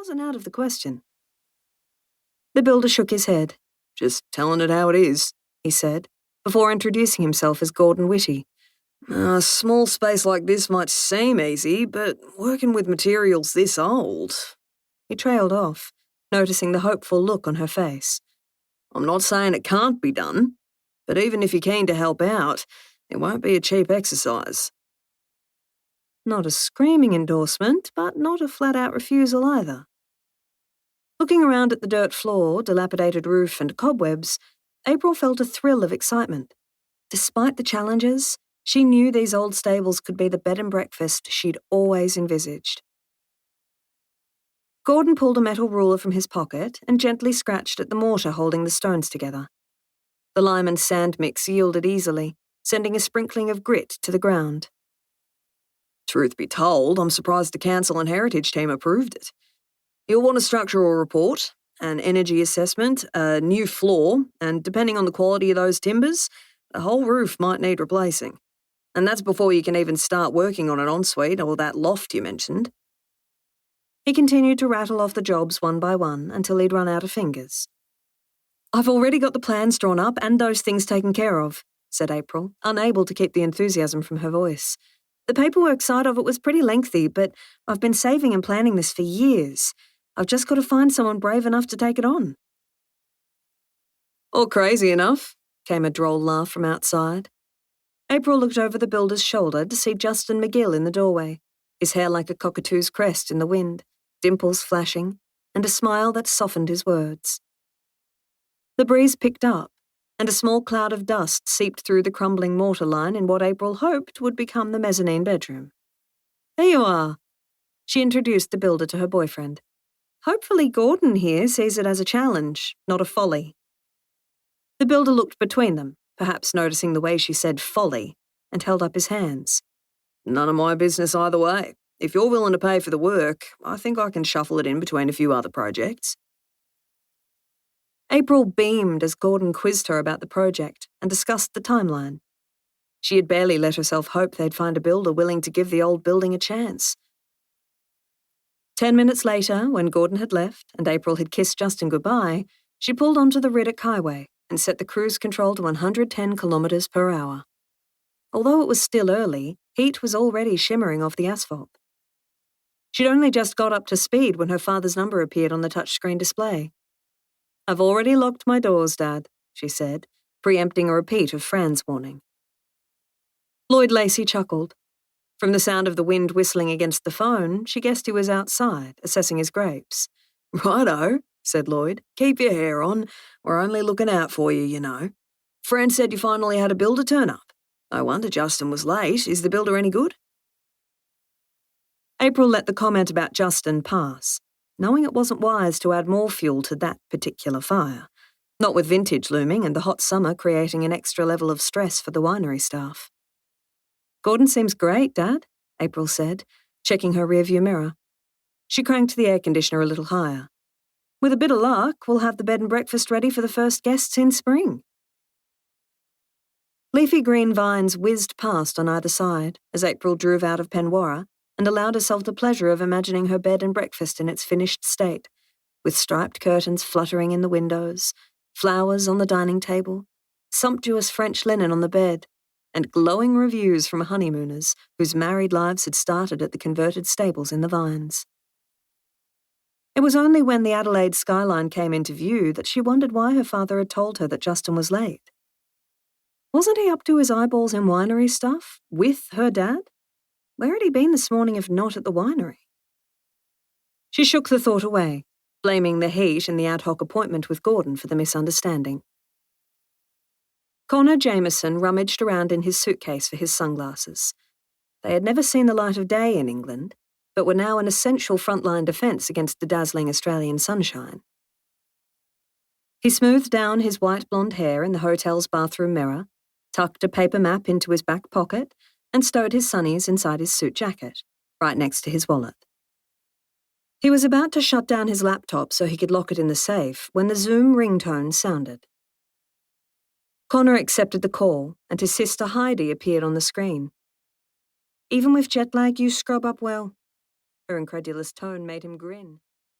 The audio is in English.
wasn't out of the question. The builder shook his head. "Just telling it how it is," he said, before introducing himself as Gordon Whitty. "A small space like this might seem easy, but working with materials this old..." He trailed off, noticing the hopeful look on her face. "I'm not saying it can't be done, but even if you're keen to help out, it won't be a cheap exercise." Not a screaming endorsement, but not a flat-out refusal either. Looking around at the dirt floor, dilapidated roof and cobwebs, April felt a thrill of excitement. Despite the challenges, she knew these old stables could be the bed and breakfast she'd always envisaged. Gordon pulled a metal ruler from his pocket and gently scratched at the mortar holding the stones together. The lime and sand mix yielded easily, sending a sprinkling of grit to the ground. "Truth be told, I'm surprised the council and heritage team approved it. You'll want a structural report, an energy assessment, a new floor, and depending on the quality of those timbers, the whole roof might need replacing. And that's before you can even start working on an ensuite or that loft you mentioned." He continued to rattle off the jobs one by one until he'd run out of fingers. "I've already got the plans drawn up and those things taken care of," said April, unable to keep the enthusiasm from her voice. "The paperwork side of it was pretty lengthy, but I've been saving and planning this for years. I've just got to find someone brave enough to take it on." "Or crazy enough," came a droll laugh from outside. April looked over the builder's shoulder to see Justin McGill in the doorway, his hair like a cockatoo's crest in the wind, dimples flashing, and a smile that softened his words. The breeze picked up, and a small cloud of dust seeped through the crumbling mortar line in what April hoped would become the mezzanine bedroom. "There you are," she introduced the builder to her boyfriend. "Hopefully Gordon here sees it as a challenge, not a folly." The builder looked between them, perhaps noticing the way she said folly, and held up his hands. "None of my business either way. If you're willing to pay for the work, I think I can shuffle it in between a few other projects." April beamed as Gordon quizzed her about the project and discussed the timeline. She had barely let herself hope they'd find a builder willing to give the old building a chance. 10 minutes later, when Gordon had left and April had kissed Justin goodbye, she pulled onto the Riddick Highway and set the cruise control to 110 kilometers per hour. Although it was still early, heat was already shimmering off the asphalt. She'd only just got up to speed when her father's number appeared on the touchscreen display. "I've already locked my doors, Dad," she said, preempting a repeat of Fran's warning. Lloyd Lacey chuckled. From the sound of the wind whistling against the phone, she guessed he was outside, assessing his grapes. "Righto," said Lloyd. "Keep your hair on. We're only looking out for you, you know. Fran said you finally had a builder turn up. No wonder Justin was late. Is the builder any good?" April let the comment about Justin pass, knowing it wasn't wise to add more fuel to that particular fire, not with vintage looming and the hot summer creating an extra level of stress for the winery staff. "Gordon seems great, Dad," April said, checking her rearview mirror. She cranked the air conditioner a little higher. "With a bit of luck, we'll have the bed and breakfast ready for the first guests in spring." Leafy green vines whizzed past on either side as April drove out of Penwarra and allowed herself the pleasure of imagining her bed and breakfast in its finished state, with striped curtains fluttering in the windows, flowers on the dining table, sumptuous French linen on the bed, and glowing reviews from honeymooners whose married lives had started at the converted stables in the vines. It was only when the Adelaide skyline came into view that she wondered why her father had told her that Justin was late. Wasn't he up to his eyeballs in winery stuff, with her dad? Where had he been this morning if not at the winery? She shook the thought away, blaming the heat and the ad hoc appointment with Gordon for the misunderstanding. Connor Jamison rummaged around in his suitcase for his sunglasses. They had never seen the light of day in England, but were now an essential frontline defence against the dazzling Australian sunshine. He smoothed down his white blonde hair in the hotel's bathroom mirror, tucked a paper map into his back pocket, and stowed his sunnies inside his suit jacket, right next to his wallet. He was about to shut down his laptop so he could lock it in the safe when the Zoom ringtone sounded. Connor accepted the call, and his sister Heidi appeared on the screen. "Even with jet lag, you scrub up well." Her incredulous tone made him grin.